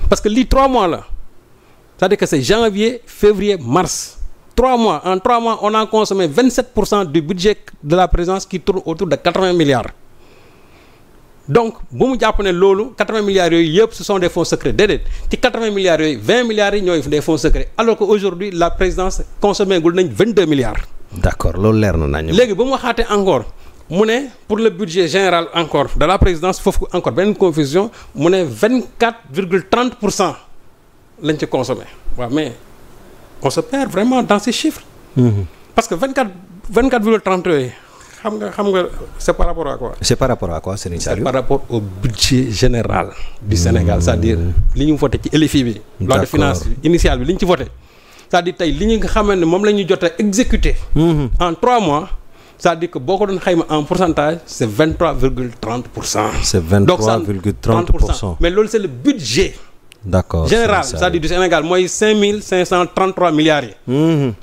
parce que lii 3 mois la c'est-à-dire que c'est janvier février mars 3 mois en 3 mois on a consommé 27% du budget de la présidence qui tourne autour de 80 milliards donc bu mu jàpp ne loolu 80 milliards yooyu yëpp ce sont des fonds secrets déedéet ci 80 milliards yooyu 20 milliards yi ñooy des fonds secrets alors que aujourd'hui la présidence consommé gul nañ 22 milliards. d'accord loolu leer na nañu. léegi ba mu waxaatee encore mu ne pour le budget général encore de la présidence foofu encore beneen confusion mu ne 24,30% lañ ci consommé waaw mais on se perd vraiment dans ces chiffres. parce que 24,30 yooyu. xam nga c'est par rapport à quoi. c'est par rapport à quoi Serigne Saliou. c'est par rapport au budget général du Sénégal c'est-à-dire li ñu voté ci LFI bi. loi de finance initiale bi li ñu ci voté. c'est-à-dire tey li ñu nga xamante ne moom la ñu jot a exécuté. en 3 mois. c'est-à-dire que boo ko doon xayma en pourcentage c'est 23,30%. c'est 23,30%. mais loolu c'est le budget. d'accord général c'est-à-dire du Sénégal mooy 5533 milliards yi.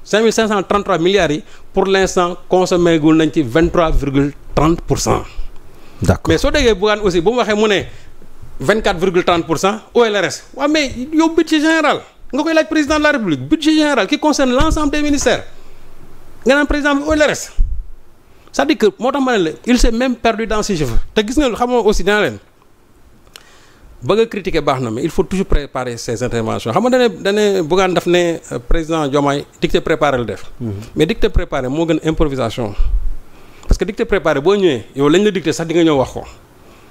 5533 milliards yi pour l'instant consommé gul nañ ci 23,30%. d'accord mais soo déggee Bougane aussi bu mu waxee mu ne 24,30% OLRS waaw mais yow budget général nga koy laaj président de la République budget général qui concerne l'ensemble des ministères nga naan président bi OLRS c'est-à-dire que moo tax ma ne la il s'est même perdu dans ces chiffres te gis nga xam nga aussi dina leen. bëgg a critiquer baax na mais il faut toujours préparer ses interventions xam nga dane Bougane daf ne président Diomaye dicté préparé la def. mais dicté préparé moo gën improvisation. parce que dicté préparé boo ñëwee yow lañ la dicté sax di nga ñëw wax ko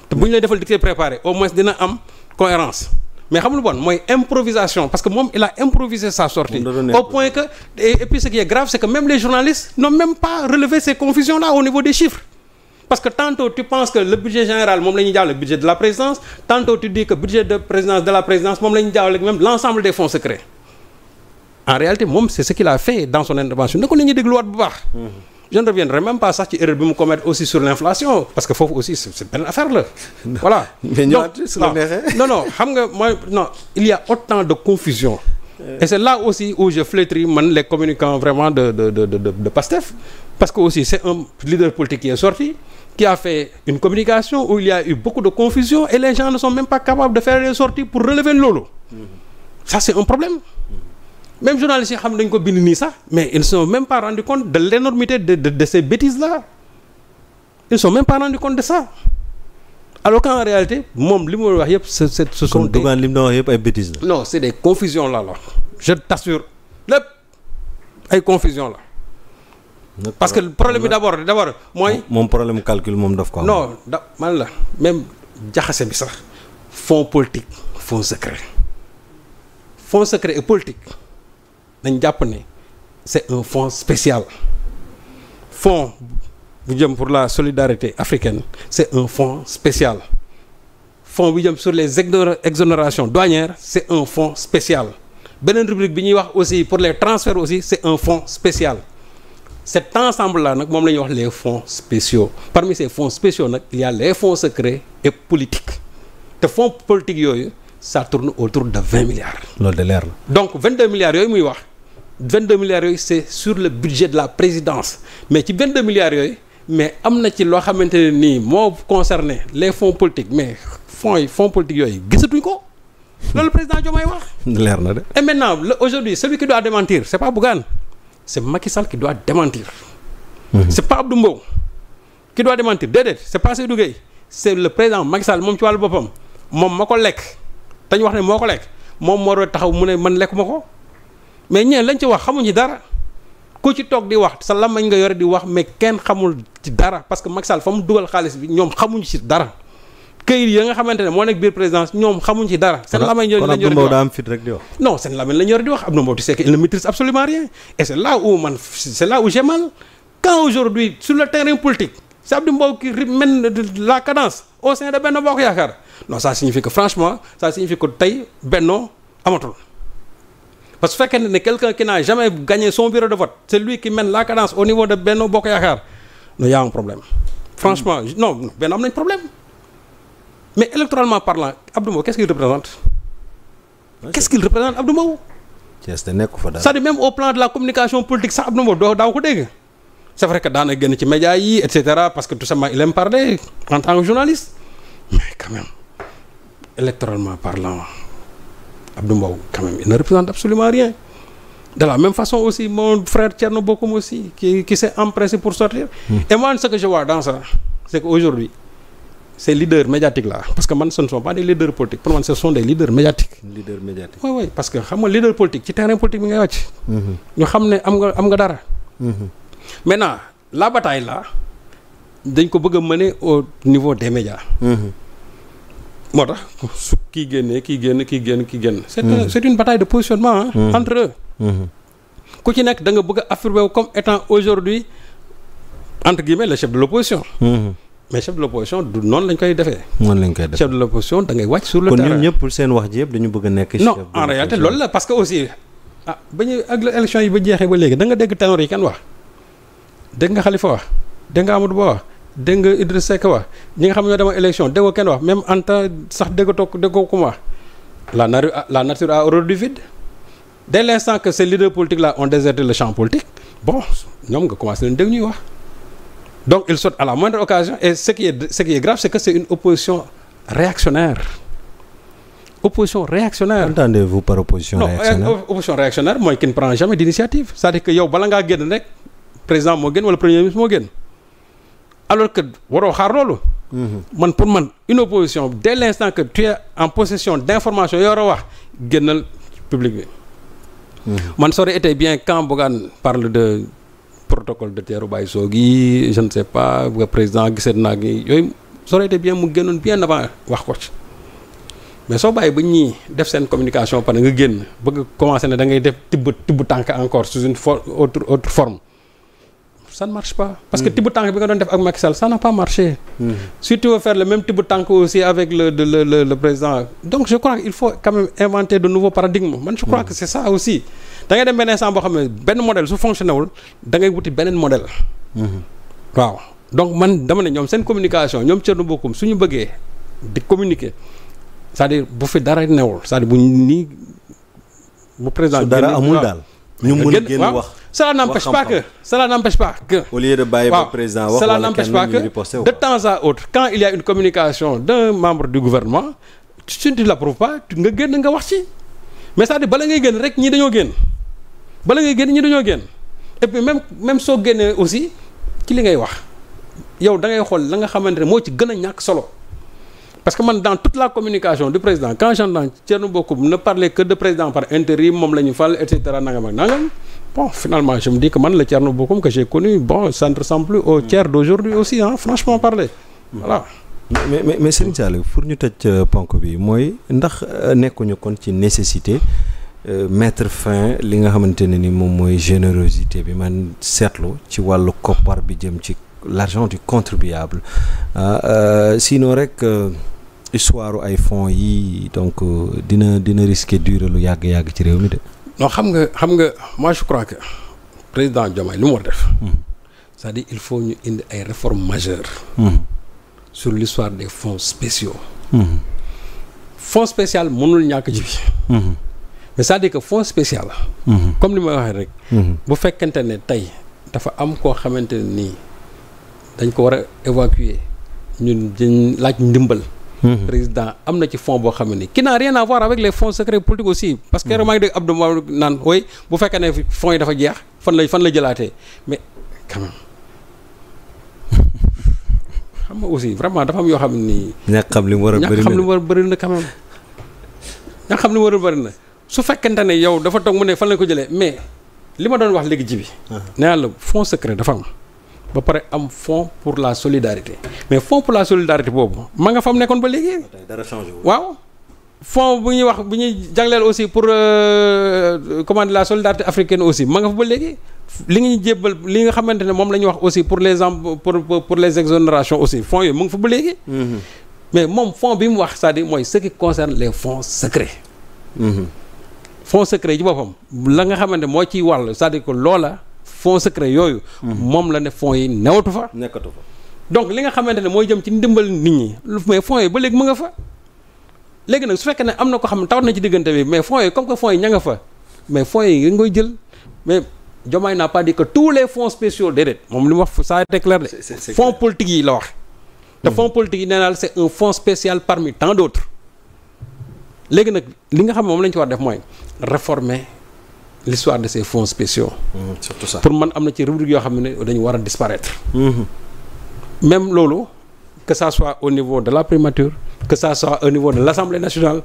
te bu ñu lay defal dicté préparé au moins dina am cohérence mais xam lu bon mooy improvisation parce que moom il a improvisé sa sortie au point que et puis ce qui est grave c'est que même les journalistes n'ont même pas relevé ces confusions là au niveau des chiffres. parce que tantôt tu penses que le budget général moom la ñuy jaawale budget de la présidence tantôt tu dis que budget de présidence de la présidence moom la ñuy jaawale même l'ensemble des fonds secrets en réalité moom c'est ce qu'il a fait dans son intervention na ko nit ñi dégluwaat bu baax. je ne reviendrai même pas sax ci erreur bi mu commettre aussi sur l'inflation parce que foofu aussi c'est benn affaire la. voilà mais ñëwaat su la neexee non xam nga mooy non il y a autant de confusion. et c'est là aussi où je flétris man les communicants vraiment de Pastef parce que aussi c'est un leader politique qui est sorti. qui a fait une communication où il y a eu beaucoup de confusion et les gens ne sont même pas capables de faire des sorties pour relever loolu. ça c'est un problème. même journalistes yi xam dañ ko bind nii sax mais ils ne sont même pas rendu compte de l'énormité de ces bêtises là. ils ne sont même pas rendu compte de ça. alors qu'en réalité moom li mu wax yëpp ce sont des li mu wax yëpp ay bêtises la. non c'est des confusions là je t'assure lépp ay confusions là. parce que problème bi d'abord mooy. moom problème calcul moom daf ko am. non man la même jaxase bi sax fonds politique fonds secret et politique dañ jàpp ne c'est un fonds spécial fonds bu jëm pour la solidarité africaine c'est un fonds spécial fonds bu jëm sur les exonérations douanières c'est un fonds spécial beneen rubrique bi ñuy wax aussi pour les transferts aussi c'est un fonds spécial. cet ensemble là nag moom la ñuy wax les fonds spéciaux parmi ces fonds spéciaux nag il y a les fonds secrets et politiques te fonds politiques yooyu ça tourne autour de 20 milliards. loolu de leer na. donc 22 milliards yooyu muy wax 22 milliards yooyu c'est sur le budget de la présidence mais ci 22 milliards yooyu mais am na ci loo xamante ne nii moo concerné les fonds politiques mais fonds politiques yooyu gisatuñ ko loolu président Diomaye wax. leer na de. et maintenant aujourd'hui celui qui doit démentir c'est pas Bougane. c'est Macky Sall qui doit démentir. c'est pas Abdou Mbow qui doit démentir déedéet c'est pas Seydou Gueye c'est le président Macky Sall moom ci wàllu boppam moom ma ko lekk te ñu wax ne moo ko lekk moom moo doon taxaw mu ne man lekk ma ko mais ñeen lañ ci wax xamuñ ci dara ku ci toog di wax sa lamañ nga yore di wax mais kenn xamul ci dara parce que Macky Sall fa mu dugal xaalis bi ñoom xamuñ ci dara këyit yi nga xamante ne moo nekk biir présidence ñoom xamuñ ci dara. seen lamañ lañ yore di wax daa am fit rek di wax. non seen lamañ lañ yore di wax Abdou Mbow tu sais qu'il ne maîtrise absolument rien et c'est là où j'ai mal quand aujourd'hui sur le terrain politique c'est Abdou Mbow qui mène la cadence au sein de Benno Bokk Yaakaar non ça signifie que franchement ça signifie que tey Benno amatul parce que fekkee ne quelqu'un qui n'a jamais gagné son bureau de vote c'est lui qui mène la cadence au niveau de Benno Bokk Yaakaar non y a un problème franchement non Benno am nañ problème mais électoralement parlant Abdou Mbow qu'est-ce qu'il représente Abdou Mbow Thiès te nekk fa daal c'est-à-dire même au plan de la communication politique sax Abdou Mbow daaw ko dégg c'est vrai que daana génn ci médias yi et cetera parce que tout simplement il aime parler en tant que journaliste mais quand même électoralement parlant Abdou Mbow quand même il ne représente absolument rien. De la même façon aussi mon frère Thierno Bocoum aussi qui s'est empressé pour sortir. Et moi ce que je vois dans ça c'est qu'aujourd'hui ces leaders médiatiques là parce que man ce ne sont pas des leaders politiques pour man ce sont des leaders médiatiques. leader médiatique. oui parce que xam nga leader politique ci terrain politique bi ngay wàcc. ñu xam ne am nga dara. Maintenant la bataille là dañ ko bëgg a mener au niveau des médias. moo tax su kii génnee kii génn. c'est une bataille de positionnement entre eux. ku ci nekk da nga bëgg a affirmer comme étant aujourd'hui entre guillemets le chef de l'opposition. mais chef de l'opposition du noonu lañ koy defee. chef de l'opposition da ngay wàcc sur le terrain. kon ñoom ñëpp seen wax ji yëpp dañu bëgg a nekk. chef de l'opposition non en réalité loolu la parce que aussi ba ñu ak élection yi ba jeexee ba léegi da nga dégg ténor yi kenn wax dégg nga Khalifa wax dégg nga Amadou Ba wax dégg nga Idriss Seck wax ñi nga xam ne ñoo demoon élection déggoo kenn wax même Anta sax déggoo ko wax la nature a horreur du vide. Dès l'instant que ces leaders politiques là ont déserté le champ politique bon ñoom nga commencé leen dégg ñuy wax donc ils sautent à la moindre occasion et ce qui est grave c'est que c'est une opposition réactionnaire. Entendez-vous par opposition réactionnaire? Opposition réactionnaire mooy qui ne prend jamais d'initiative c'est-à-dire que yow bala ngaa génn rek président moo génn wala premier ministre moo génn alors que waroo xaar loolu. man pour man une opposition dès l'instant que tu es en possession d'informations yoo war a wax génnal public bi. Man ça aurait été bien quand Bougane parle de protocole de Teeru Baye Sogui je ne sais pas le président gisee naa gi yooyu ça aurait été bien mu génnoon bien avant wax ko ci mais soo bàyyi ba ñii def seen communication par nga génn bëgg commencer ne da ngay def tibb tànk encore sous une autre forme ça ne marche pas parce que tibb tànk bi nga doon def ak Macky Sall ça n'a pas marché. Si tu veux faire le même tibb tànk aussi avec le président donc je crois qu'il faut quand même inventer de nouveaux paradigmes man je crois que c'est ça aussi da ngay dem benn instant boo xam ne benn modèle su fonctionné wul da ngay wuti beneen modèle. waaw donc man dama ne ñoom seen communication ñoom Thierno Bocoum suñu bëggee di communiquer c'est-à-dire bu fi dara newul c'est-à-dire bu président su dara amul daal ñu mën a génn wax. Cela n'empêche pas que au lieu de bàyyi ba président wax cela n'empêche pas que de temps à autre quand il y a une communication d'un membre du gouvernement si tu l'approuves pas nga génn nga wax ci mais c'est-à-dire bala ngay génn rek ñi dañoo génn et puis même soo génnee aussi ci li ngay wax yow da ngay xool la nga xamante ne moo ci gën a ñàkk solo parce que man dans toute la communication du président quand j'entends Thierno Bocoum ne parler que de président par intérim moom la ñu fal et cetera nangam ak nangam bon finalement je me dis que man le Thierno Bocoum que j'ai connu bon ça ne ressemble plus au Thier d'aujourd'hui aussi franchement parler voilà. mais Serigne Saliou pour ñu tëj ponk bi mooy ndax nekkuñu kon ci nécessité mettre fin li nga xamante ne ni moom mooy générosité bi man seetlu ci wàllu koppar bi jëm ci l'argent du contribuable sinon rek histoire ay fonds yi donc dina risquer durer lu yàgg ci réew mi de. non xam nga moi je crois que président Diomaye li mu war def. c'est-à-dire il faut ñu indi ay réformes majeures. sur l'histoire des fonds spéciaux. fonds spécial mënul ñàkk ji bi. mais c'est-à-dire que fonds spécial. comme li may waxee rek. bu fekkente ne tey dafa am koo xamante ne nii dañ ko war a évacuer ñun dañ laaj ndimbal. président am na ci fonds boo xam ne qui n'a rien à voir avec les fonds secrets politiques aussi. parce que maa ngi dégg Abdou Mbow naan ooy bu fekkee ne fonds yi dafa jeex fan la jëlaatee mais quand même xam nga aussi vraiment dafa am yoo xam ni. ñàkk xam li mu war a bëri na quand même ñàkk xam li mu war a bëri na su fekkente ne yow dafa toog mu ne fan la ko jëlee mais li ma doon wax léegi ji bi. nee naa la fonds secret dafa am. ba pare am fonds pour la solidarité mais fonds pour la solidarité boobu ma nga fa mu nekkoon ba léegi. dara changé waaw fonds bu ñuy jagleel aussi pour comment dire la solidarité africaine aussi ma nga fa ba léegi li nga ñu jébbal li nga xamante ne moom la ñuy wax aussi pour les exonérations aussi fonds yooyu mu ngi fa ba léegi. mais moom fonds bi mu wax c'est-à-dire mooy ce qui concerne les fonds secrets. fonds secrets ci boppam la nga xamante moo ciy wàll c'est-à-dire que loola. fonds secret yooyu. moom la ne fonds yi nekkatu fa. donc li nga xamante ne mooy jëm ci ndimbal nit ñi mais fonds yi ba léegi mu nga fa. léegi nag su fekkee ne am na ko xam ne tawat na ci diggante bi mais fonds yi comme que fonds yi ña nga fa mais fonds yi nga koy jël mais Diomaye n'a pas dit que tous les fonds spéciaux déedéet moom li mu wax ça a été clair de. fonds politique yi la wax. te fonds politique yi nee naa la c'est un fonds spécial parmi tant d'autres. léegi nag li nga xam moom la ñu ci war def mooy réformer l'histoire de ces fonds spéciaux. Surtout ça. pour man am na ci rubrique yoo xam ne dañu war a disparaître. Même loolu que ça soit au niveau de la primature que ça soit au niveau de l'Assemblée nationale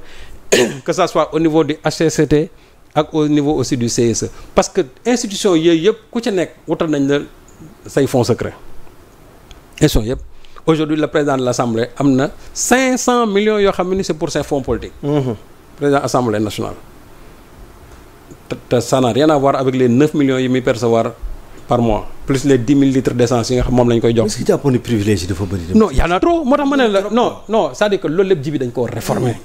que ça soit au niveau du HCCT ak au niveau aussi du CSE parce que institution yooyu yëpp ku ci nekk wutal nañ la say fonds secrets institution yëpp aujourd'hui le président de l'Assemblée am na 500 millions yoo xam ne c'est pour ses fonds politiques. Président Assemblée nationale. te ça n'a rien à voir avec les 9 millions yi muy percevoir par mois plus les 10 000 litres d'essence yi nga xam moom lañ koy jox. est-ce que jàppoon ni privilège yi dafa bëri. non y en a trop moo tax ma ne la non c'est-à-dire que loolu lépp ji bi dañ koo réformer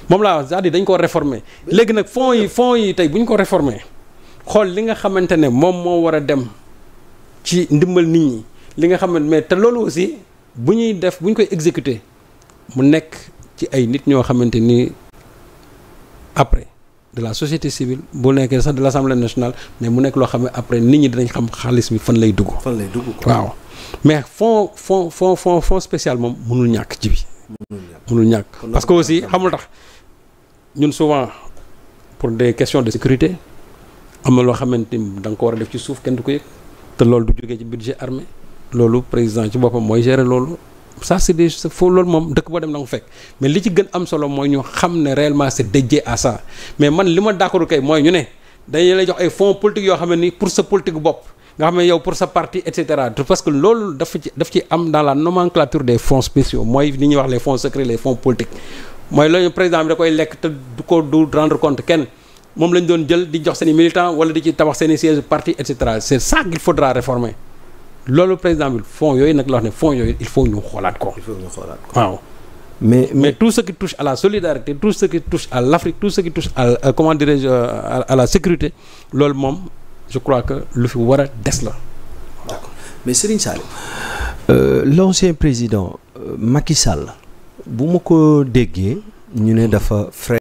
moom laa wax c'est-à-dire dañ koo réformer léegi nag fonds yi tey bu ñu ko réformer xool li nga xamante ne moom moo war a dem ci ndimbal nit ñi li nga xamante mais te loolu aussi bu ñu koy exécuter mu nekk ci ay nit ñoo xamante ni après de la société civile bu nekkee sax de l'Assemblée nationale mais mu nekk loo xam ne après nit ñi dinañ xam xaalis bi fan lay dugg. waaw mais fonds spécial moom mënul ñàkk ci bi. mënul ñàkk parce que aussi xamul tax ñun souvent pour des questions de sécurité am na loo xamante ni da nga ko war a def ci suuf kenn du ko yëg te loolu du jógee ci budget armé loolu président ci boppam mooy gérer loolu. ça c'est des foo loolu moom dëkk boo dem na nga fekk mais li ci gën am solo mooy ñu xam ne réellement c'est dédié à ça mais man li ma d'accord kay mooy ñu ne dañu lay jox ay fonds politiques yoo xam ne ni pour sa politique bopp nga xam ne yow pour sa parti et cetera parce que loolu daf ci am dans la nomenclature des fonds spéciaux mooy li ñuy wax les fonds secrets les fonds politiques mooy loolu président bi da koy lekk te du rendre compte kenn moom lañ doon jël di jox seen i militants wala di ci tabax seen i siège parti et cetera c'est ça qu'il faudra réformer loolu président bi fonds yooyu nag la wax ne fonds yooyu il faut ñu xoolaat ko. waaw. mais tout ce qui touche à la solidarité tout ce qui touche à l'Afrique tout ce qui touche à comment dirais-je à la sécurité loolu moom je crois que lu fi war a des la. d'accord mais Serigne Saliou l'ancien président Macky Sall bu ma ko déggee ñu ne dafa